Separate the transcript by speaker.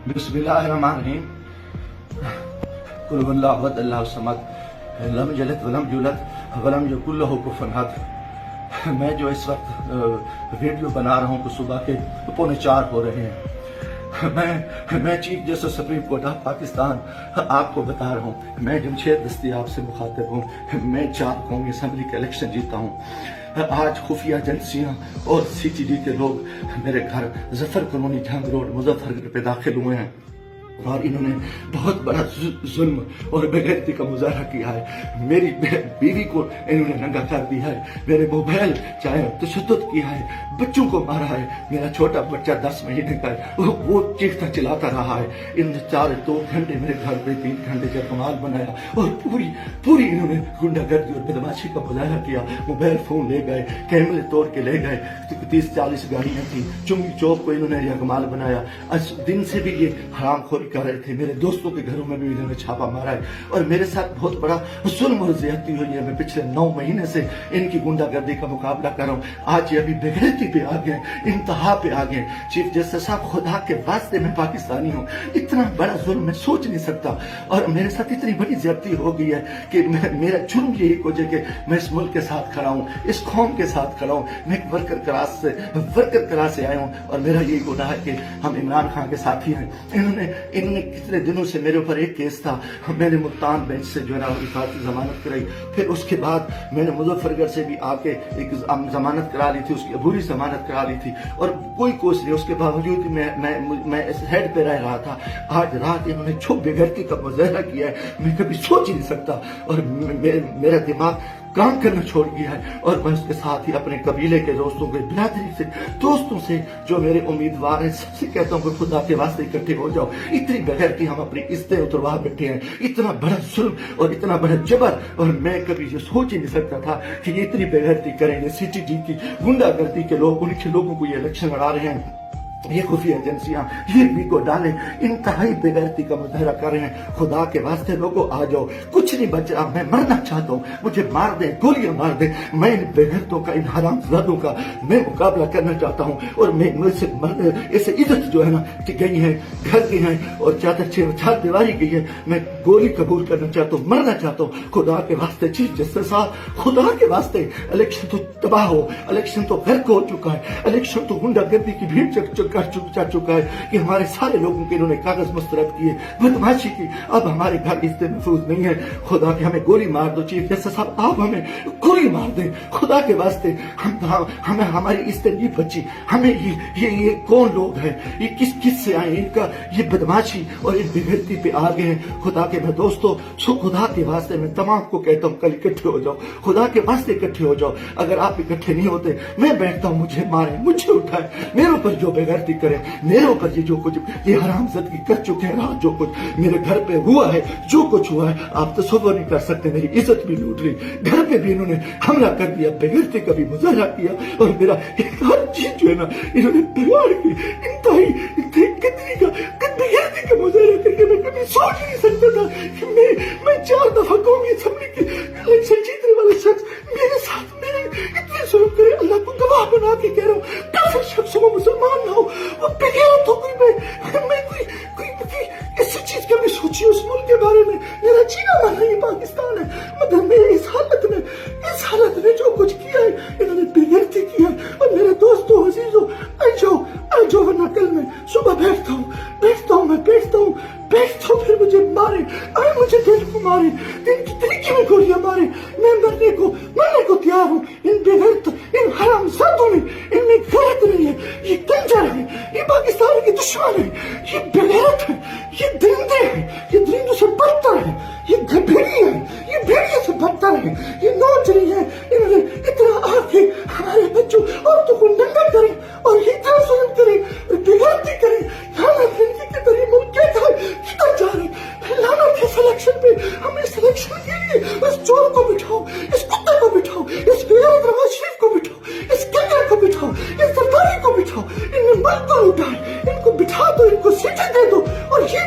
Speaker 1: बिस्मिल्लाहिर्रहमानिर्रहीम। कुल हुवल्लाहु अहद अल्लाहु समद लम यलिद वलम यूलद वलम यकुल लहू कुफुवन अहद। मैं जो इस वक्त वीडियो बना रहा हूँ तो सुबह के 3:45 हो रहे हैं। मैं chief justice supreme court of Pakistan आपको बता रहा हूँ, मैं जमशेद दस्तियाब से मुखातिब हूँ। मैं 4 कौमी असम्बली का इलेक्शन जीता हूँ। आज खुफिया एजेंसियाँ और CTD के लोग मेरे घर जफर कॉलोनी जंग रोड मुजफ्फरगढ़ पे दाखिल हुए हैं और इन्होंने बहुत बड़ा जुल्म और बेगैरती का मुजाहरा किया है। मेरी बीवी को इन्होंने नंगा कर दिया है, मेरे मोबाइल चाहे तशद्दुद किया है, बच्चों को मारा है। मेरा छोटा बच्चा 10 महीने का है, वो चीखता चिल्लाता रहा है। इन 2 घंटे मेरे घर पे 3 घंटे का कमाल बनाया और पूरी इन्होंने गुंडागर्दी और बदमाशी का मुजाहरा किया। मोबाइल फोन ले गए, कैमरे तोड़ के ले गए, 30-40 गाड़ियां थी। चुंगी चौक को इन्होंने यकमाल बनाया। आज दिन से भी ये हरामखोरी कर रहे थे। मेरे दोस्तों के घरों में भी इन्होंने छापा मारा है और मेरे साथ बहुत बड़ा जुल्म और ज्यादती हुई है। मैं पिछले 9 महीने से इनकी गुंडागर्दी का मुकाबला कर रहा हूँ। आज ये अभी बेगैरती पे आ गए, इंतहा पे आ गए। चीफ जस्टिस साहब, खुदा के वास्ते मैं पाकिस्तानी हूँ, इतना बड़ा जुल्म मैं सोच नहीं सकता और मेरे साथ इतनी बड़ी ज्यादती हो गई है कि मेरा जुर्म यही हो जाए कि मैं इस मुल्क के साथ खड़ा हूँ, इस कौम के साथ खड़ा हूँ। मैं एक वर्कर क्लास से आया हूँ और मेरा यही गुनाह है कि हम इमरान खान के साथी हैं। इन्होंने कितने दिनों से मेरे ऊपर एक केस था। मैंने मुल्तान बेंच से जो है ना हिफाजती जमानत कराई, फिर उसके बाद मैंने मुजफ्फरगढ़ से भी आके एक जमानत करा ली थी, उसकी अबूरी जमानत करा ली थी और कोई कोशिश नहीं। उसके बावजूद मैं इस हेड पे रह रहा था। आज रात इन्होंने छुप बेगैरती का मुजाहरा किया है, मैं कभी सोच ही नहीं सकता और मेरा दिमाग काम करना छोड़ गया है। और मैं उसके साथ ही अपने कबीले के दोस्तों के बिरादरी से दोस्तों से जो मेरे उम्मीदवार हैं सबसे कहता हूँ कि खुदा के वास्ते इकट्ठे हो जाओ। इतनी बेगैरती हम अपनी इज्जतें उतरवा बैठे हैं, इतना बड़ा जुल्म और इतना बड़ा जबर, और मैं कभी ये सोच ही नहीं सकता था कि ये इतनी बेगैरती करेंगे। CTD की गुंडागर्दी के लोग, उनके लोगों को ये इलेक्शन लड़ा रहे हैं। ये खुफिया एजेंसियां ये भी को डाले इंतहाई बेगैरती का मुजाहरा कर रहे हैं। खुदा के वास्ते लोगों आ जाओ, कुछ नहीं बच रहा। मैं मरना चाहता हूँ, मुझे मार दे, गोलियां मार दे। मैं इन बेगैरतों का, इन हरामजादों का मैं मुकाबला करना चाहता हूँ और मैं मुझसे ऐसे इज्जत जो है ना कि गई है, घर गई है और चार दीवारी गई है। मैं गोली कबूल करना चाहता हूँ, मरना चाहता हूँ। खुदा के वास्ते चीफ जस्टिस साहब, खुदा के वास्ते इलेक्शन तो तबाह हो, इलेक्शन तो गर्क हो चुका है, इलेक्शन तो गुंडागर्दी की भीड़ जा चुका है कि हमारे सारे लोगों के इन्होंने कागज मुस्तरद किए, बदमाशी की। अब हमारे घर इज्जत महफूज नहीं है। खुदा के हमें गोली मार दो चीफ जस्टिस साहब, आप हमें गोली मार दें खुदा के वास्ते। हमें हमारी इज्जत नहीं बची। हमें ये कौन लोग हैं, ये किस से आए, इनका ये बदमाशी और इन बेगैरती पे आ गए हैं। खुदा के मैं दोस्तों, खुदा के वास्ते मैं तमाम को कहता हूँ कल इकट्ठे हो जाओ, खुदा के वास्ते इकट्ठे हो जाओ। अगर आप इकट्ठे नहीं होते मैं बैठता हूँ, मुझे मारे, मुझे उठाए, मेरे ऊपर जो बेगैरती करे, मेरे ऊपर ये जो कुछ ये हरामजादगी कर चुके हैं, रात जो कुछ मेरे घर पे हुआ है, जो कुछ हुआ है आप तसव्वुर नहीं कर सकते। मेरी इज्जत भी लूट ली, घर पे भी इन्होंने हमला कर दिया, बेगैरती का भी मुजाहरा किया और मेरा हर चीज जो है ना इन्होंने बिगाड़ की। इंतहाई बेगैरती का मुजाहरा करके मैं कभी सोच नहीं सकता था कि मैं 4 दफा कौमी असेंबली की इलेक्शन जीतने वाला शख्स मेरे साथ मेरे इतने जुल्म करे। अल्लाह को गवाह बना के कह रहा हूँ, काफिर शख्स हो, मुसलमान ना हो, वो बेगैरत हो गई। मैं कोई ऐसी चीज कभी सोची उस मुल्क के बारे में। मेरा जीना माना ये पाकिस्तान है, मगर मैं इस हालत में जो कुछ किया है इन्होंने बेगैरती की है। और मेरे दोस्तों, अजीजों, आ जाओ वरना कल मैं सुबह बैठता हूँ, फिर मुझे मारे, मुझे दिल को मारे, दिल की तरीके में गोलियां मारे। मैं मरने को तैयार हूँ। इन बेगैरत, इन हरामजादों में, इनमें गैरत नहीं है। ये कंजर है, ये पाकिस्तान के दुश्मन है, ये बेगैरत है, ये दरिंदे हैं, ये दरिंदों से बदतर है, ये भेड़िए हैं, ये भेड़िए से बदतर है, ये नौचरी है। इन्होंने इतना आके हमारे बच्चों औरतों को नंगा करे और ये इतना जुल्म करे, बेगैरती करे। लानत है इनकी कि तेरी मुल्क क्या जा रहे, लानत है सिलेक्शन पे। हमें सिलेक्शन के लिए इस चोर को बिठाओ, इस कुत्ते को बिठाओ, इस बेगैरत नवाज शरीफ को बिठाओ, इस कंजर को बिठाओ, इस सरदारी को बिठाओ। इन्हें मत को उठाए, इनको बिठा दो, इनको सीटें दे दो और ये